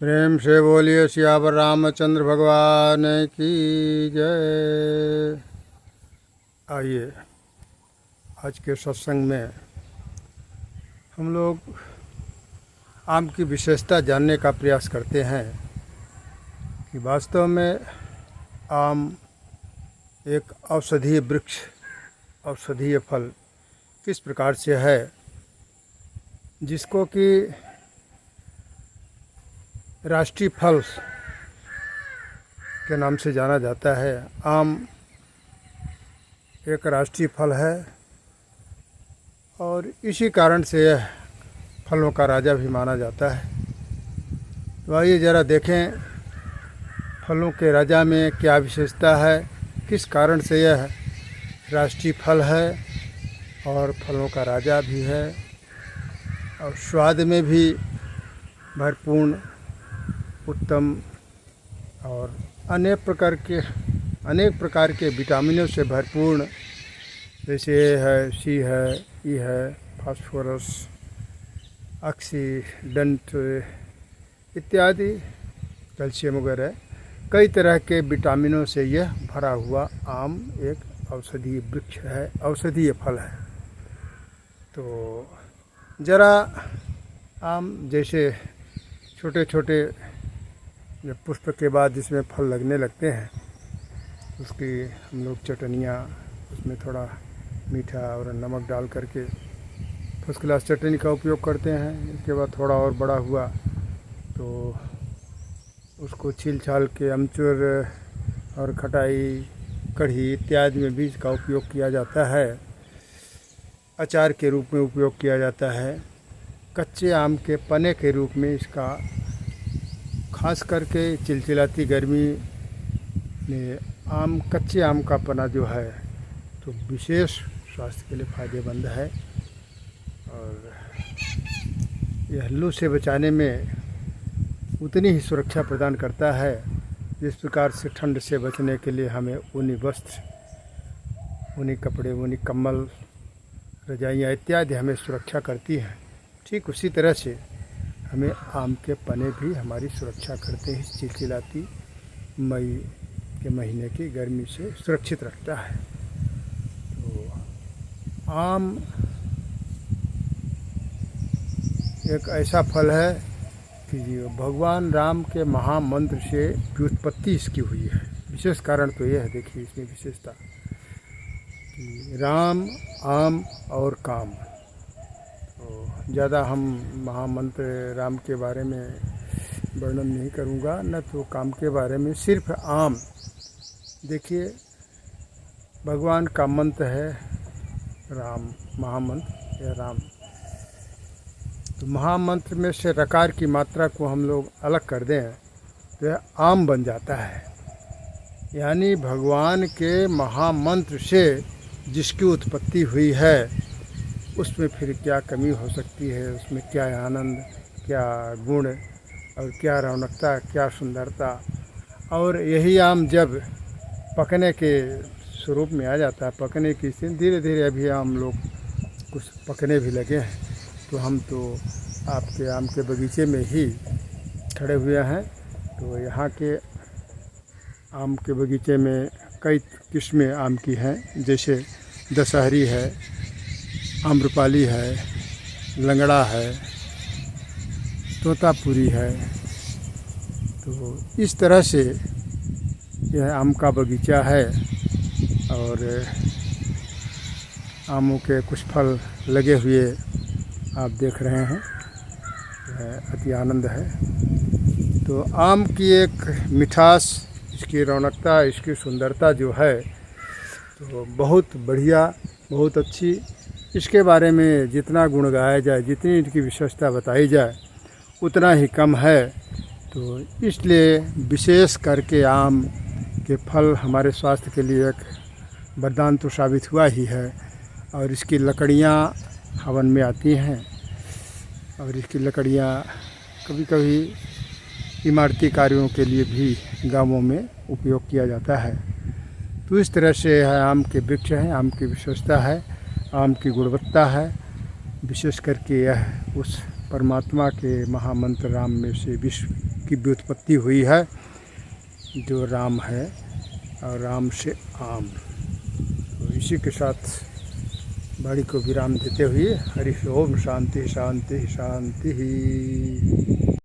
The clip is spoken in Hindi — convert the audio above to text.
प्रेम से बोलिए सियावर रामचंद्र भगवान की जय। आइए आज के सत्संग में हम लोग आम की विशेषता जानने का प्रयास करते हैं कि वास्तव में आम एक औषधीय वृक्ष, औषधीय फल किस प्रकार से है, जिसको कि राष्ट्रीय फल के नाम से जाना जाता है। आम एक राष्ट्रीय फल है और इसी कारण से यह फलों का राजा भी माना जाता है। तो आइए ज़रा देखें फलों के राजा में क्या विशेषता है, किस कारण से यह राष्ट्रीय फल है और फलों का राजा भी है और स्वाद में भी भरपूर, उत्तम और अनेक प्रकार के विटामिनों से भरपूर, जैसे ए है, सी है, ई है, फास्फोरस, ऑक्सीडेंट इत्यादि, कैल्शियम वगैरह कई तरह के विटामिनों से यह भरा हुआ आम एक औषधीय वृक्ष है, औषधीय फल है। तो ज़रा आम जैसे छोटे छोटे जब पुष्प के बाद जिसमें फल लगने लगते हैं, उसकी हम लोग चटनियाँ, उसमें थोड़ा मीठा और नमक डाल करके फर्स्ट क्लास चटनी का उपयोग करते हैं। इसके बाद थोड़ा और बड़ा हुआ तो उसको छील छाल के अमचूर और खटाई, कढ़ी इत्यादि में भी इसका उपयोग किया जाता है। अचार के रूप में उपयोग किया जाता है। कच्चे आम के पने के रूप में इसका, खास करके चिलचिलाती गर्मी में कच्चे आम का पना जो है तो विशेष स्वास्थ्य के लिए फ़ायदेमंद है और यह लू से बचाने में उतनी ही सुरक्षा प्रदान करता है जिस प्रकार से ठंड से बचने के लिए हमें ऊनी वस्त्र, ऊनी कपड़े, ऊनी कम्बल, रजाइयाँ इत्यादि हमें सुरक्षा करती हैं। ठीक उसी तरह से हमें आम के पने भी हमारी सुरक्षा करते हैं। चिलचिलाती मई के महीने की गर्मी से सुरक्षित रखता है। तो आम एक ऐसा फल है कि भगवान राम के महामंत्र से व्युत्पत्ति इसकी हुई है। विशेष कारण तो यह है, देखिए इसमें विशेषता कि राम, आम और काम। तो ज़्यादा हम महामंत्र राम के बारे में वर्णन नहीं करूँगा, न तो काम के बारे में। सिर्फ आम देखिए, भगवान का मंत्र है राम, महामंत्र या राम। तो महामंत्र में से रकार की मात्रा को हम लोग अलग कर दें तो यह आम बन जाता है। यानी भगवान के महामंत्र से जिसकी उत्पत्ति हुई है उसमें फिर क्या कमी हो सकती है, उसमें क्या आनंद, क्या गुण और क्या रौनकता, क्या सुंदरता। और यही आम जब पकने के स्वरूप में आ जाता है, पकने की स्थिति, धीरे धीरे अभी आम लोग कुछ पकने भी लगे हैं। तो हम तो आपके आम के बगीचे में ही खड़े हुए हैं। तो यहाँ के आम के बगीचे में कई किस्में आम की हैं, जैसे दशहरी है, आम्रपाली है, लंगड़ा है, तोतापुरी है। तो इस तरह से यह आम का बगीचा है और आमों के कुछ फल लगे हुए आप देख रहे हैं, अति आनंद है। तो आम की एक मिठास, इसकी रौनकता, इसकी सुंदरता जो है तो बहुत बढ़िया, बहुत अच्छी। इसके बारे में जितना गुण गाया जाए, जितनी इसकी विशेषता बताई जाए उतना ही कम है। तो इसलिए विशेष करके आम के फल हमारे स्वास्थ्य के लिए एक वरदान तो साबित हुआ ही है। और इसकी लकड़ियाँ हवन में आती हैं और इसकी लकड़ियाँ कभी कभी इमारती कार्यों के लिए भी गांवों में उपयोग किया जाता है। तो इस तरह से है आम के वृक्ष हैं, आम की विशेषता है, आम की गुणवत्ता है। विशेष करके यह उस परमात्मा के महामंत्र राम में से विश्व की व्युत्पत्ति हुई है, जो राम है और राम से आम। तो इसी के साथ वाणी को विराम देते हुए हरि ओम। शांति शांति शांति।